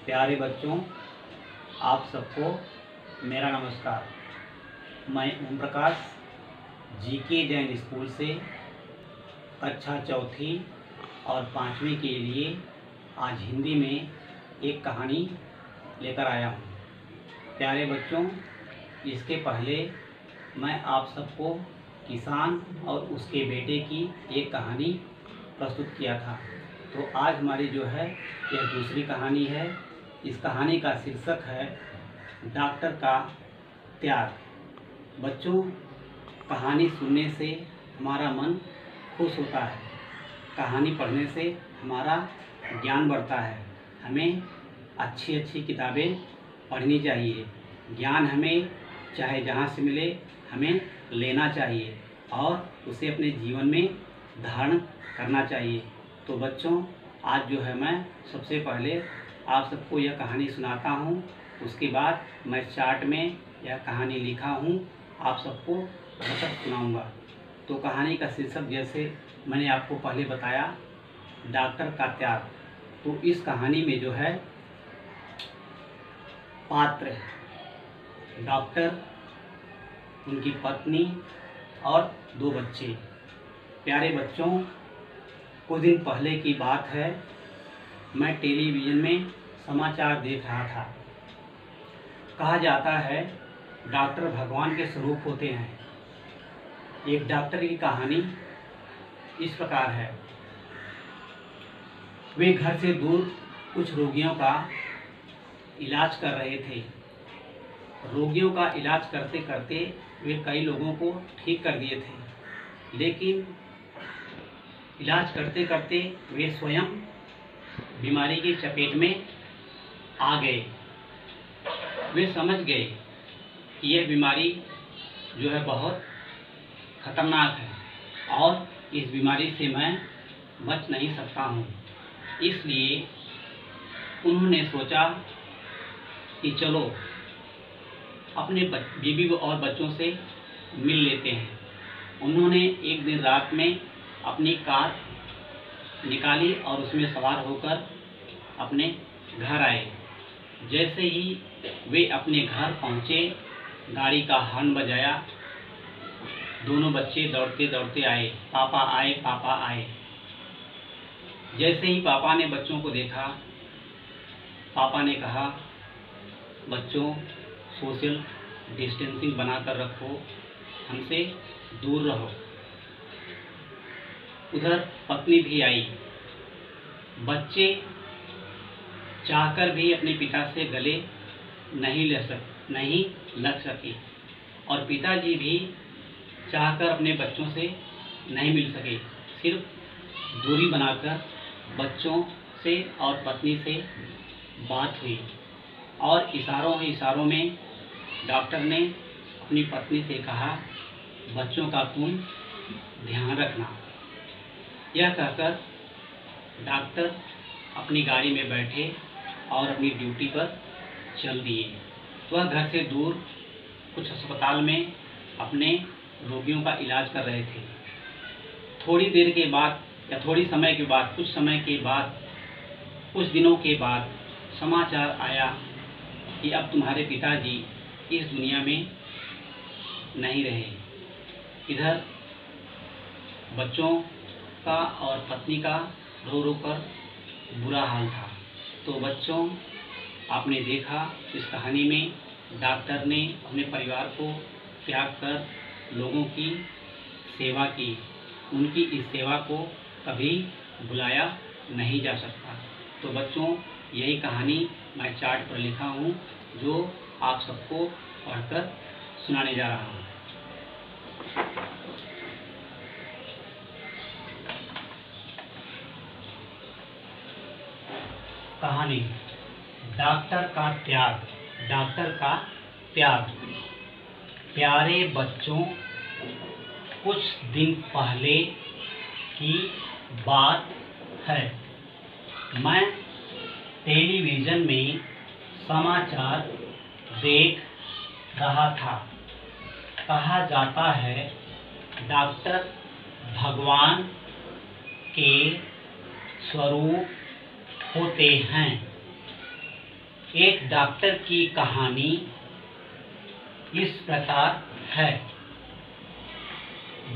प्यारे बच्चों, आप सबको मेरा नमस्कार। मैं ओम प्रकाश जीके जैन स्कूल से कक्षा चौथी और पाँचवीं के लिए आज हिंदी में एक कहानी लेकर आया हूँ। प्यारे बच्चों, इसके पहले मैं आप सबको किसान और उसके बेटे की एक कहानी प्रस्तुत किया था। तो आज हमारी जो है यह दूसरी कहानी है। इस कहानी का शीर्षक है डॉक्टर का त्याग। बच्चों, कहानी सुनने से हमारा मन खुश होता है, कहानी पढ़ने से हमारा ज्ञान बढ़ता है। हमें अच्छी अच्छी किताबें पढ़नी चाहिए। ज्ञान हमें चाहे जहाँ से मिले हमें लेना चाहिए और उसे अपने जीवन में धारण करना चाहिए। तो बच्चों, आज जो है मैं सबसे पहले आप सबको यह कहानी सुनाता हूँ। उसके बाद मैं चार्ट में यह कहानी लिखा हूँ, आप सबको पढ़कर सुनाऊँगा। तो कहानी का शीर्षक जैसे मैंने आपको पहले बताया, डॉक्टर का त्याग। तो इस कहानी में जो है पात्र डॉक्टर, उनकी पत्नी और 2 बच्चे। प्यारे बच्चों, कुछ दिन पहले की बात है, मैं टेलीविज़न में समाचार देख रहा था। कहा जाता है डॉक्टर भगवान के स्वरूप होते हैं। एक डॉक्टर की कहानी इस प्रकार है। वे घर से दूर कुछ रोगियों का इलाज कर रहे थे। रोगियों का इलाज करते करते वे कई लोगों को ठीक कर दिए थे, लेकिन इलाज करते करते वे स्वयं बीमारी की चपेट में आ गए। वे समझ गए कि यह बीमारी जो है बहुत खतरनाक है और इस बीमारी से मैं बच नहीं सकता हूँ। इसलिए उन्होंने सोचा कि चलो अपने बीवी और बच्चों से मिल लेते हैं। उन्होंने एक दिन रात में अपनी कार निकाली और उसमें सवार होकर अपने घर आए। जैसे ही वे अपने घर पहुँचे, गाड़ी का हॉर्न बजाया। दोनों बच्चे दौड़ते दौड़ते आए, पापा आए, पापा आए। जैसे ही पापा ने बच्चों को देखा, पापा ने कहा, बच्चों सोशल डिस्टेंसिंग बनाकर रखो, हमसे दूर रहो। उधर पत्नी भी आई। बच्चे चाहकर भी अपने पिता से गले नहीं लग सके और पिताजी भी चाहकर अपने बच्चों से नहीं मिल सके। सिर्फ दूरी बनाकर बच्चों से और पत्नी से बात हुई और इशारों में डॉक्टर ने अपनी पत्नी से कहा, बच्चों का तुम ध्यान रखना। यह कहकर डॉक्टर अपनी गाड़ी में बैठे और अपनी ड्यूटी पर चल दिए। वह घर से दूर कुछ अस्पताल में अपने रोगियों का इलाज कर रहे थे। थोड़ी देर के बाद या कुछ समय के बाद, कुछ दिनों के बाद समाचार आया कि अब तुम्हारे पिताजी इस दुनिया में नहीं रहे। इधर बच्चों का और पत्नी का रो रो कर बुरा हाल था। तो बच्चों, आपने देखा इस कहानी में डॉक्टर ने अपने परिवार को त्याग कर लोगों की सेवा की। उनकी इस सेवा को कभी भुलाया नहीं जा सकता। तो बच्चों, यही कहानी मैं चार्ट पर लिखा हूँ, जो आप सबको पढ़कर सुनाने जा रहा हूँ। कहानी डॉक्टर का त्याग। डॉक्टर का त्याग। प्यारे बच्चों, कुछ दिन पहले की बात है। मैं टेलीविज़न में समाचार देख रहा था। कहा जाता है डॉक्टर भगवान के स्वरूप होते हैं। एक डॉक्टर की कहानी इस प्रकार है।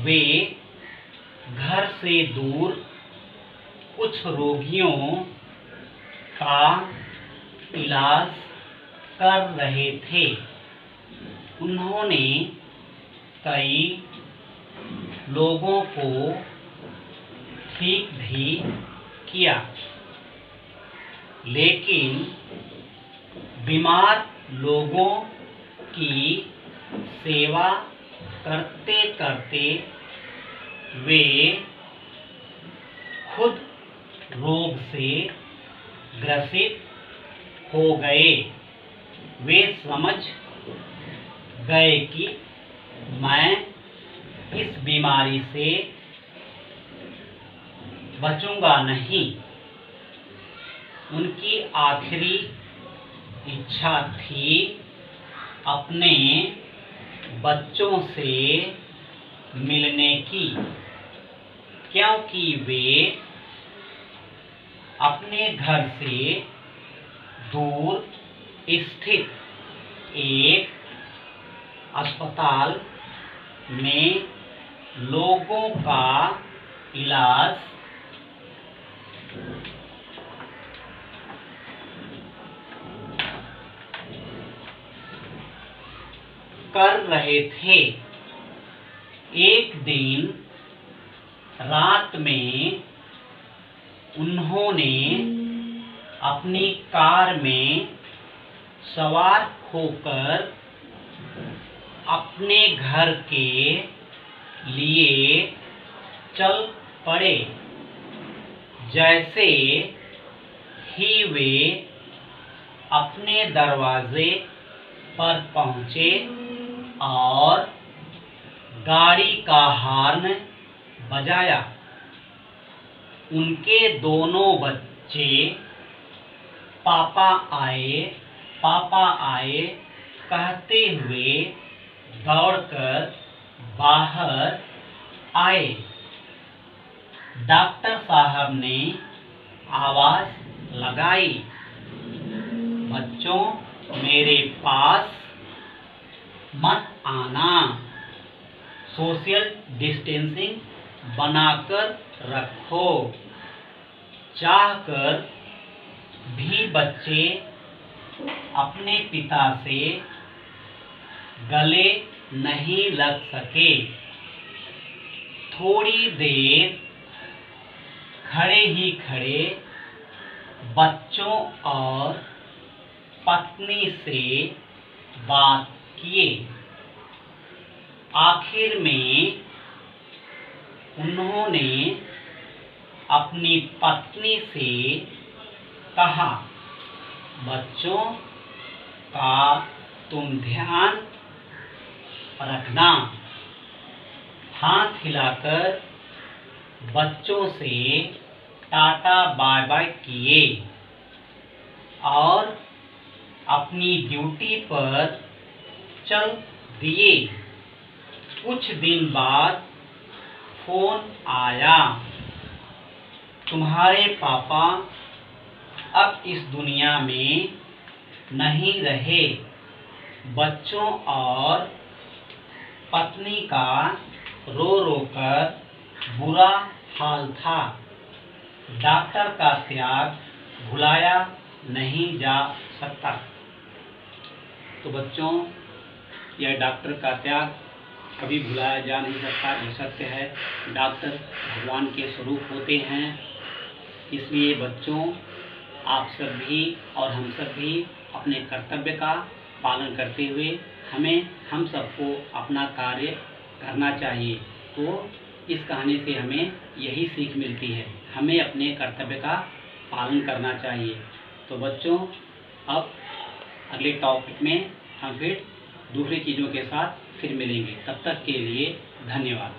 वे घर से दूर कुछ रोगियों का इलाज कर रहे थे। उन्होंने कई लोगों को ठीक भी किया, लेकिन बीमार लोगों की सेवा करते करते वे खुद रोग से ग्रसित हो गए। वे समझ गए कि मैं इस बीमारी से बचूंगा नहीं। उनकी आखिरी इच्छा थी अपने बच्चों से मिलने की, क्योंकि वे अपने घर से दूर स्थित एक अस्पताल में लोगों का इलाज कर रहे थे। एक दिन रात में उन्होंने अपनी कार में सवार होकर अपने घर के लिए चल पड़े। जैसे ही वे अपने दरवाजे पर पहुंचे और गाड़ी का हॉर्न बजाया, उनके दोनों बच्चे पापा आए कहते हुए दौड़कर बाहर आए। डॉक्टर साहब ने आवाज लगाई, बच्चों मेरे पास मत आना, सोशल डिस्टेंसिंग बनाकर रखो। चाहकर भी बच्चे अपने पिता से गले नहीं लग सके। थोड़ी देर खड़े ही खड़े बच्चों और पत्नी से बात किए। आखिर में उन्होंने अपनी पत्नी से कहा, बच्चों का तुम ध्यान रखना। हाथ हिलाकर बच्चों से टाटा बाय बाय किए और अपनी ड्यूटी पर चल दिए। कुछ दिन बाद फोन आया, तुम्हारे पापा अब इस दुनिया में नहीं रहे। बच्चों और पत्नी का रो रो कर बुरा हाल था। डॉक्टर का त्याग भुलाया नहीं जा सकता। तो बच्चों, यह डॉक्टर का त्याग कभी भुलाया जा नहीं सकता, ये सत्य है। डॉक्टर भगवान के स्वरूप होते हैं। इसलिए बच्चों, आप सब भी और हम सब भी अपने कर्तव्य का पालन करते हुए हम सबको अपना कार्य करना चाहिए। तो इस कहानी से हमें यही सीख मिलती है, हमें अपने कर्तव्य का पालन करना चाहिए। तो बच्चों, अब अगले टॉपिक में हम फिर दूसरी चीज़ों के साथ फिर मिलेंगे। तब तक के लिए धन्यवाद।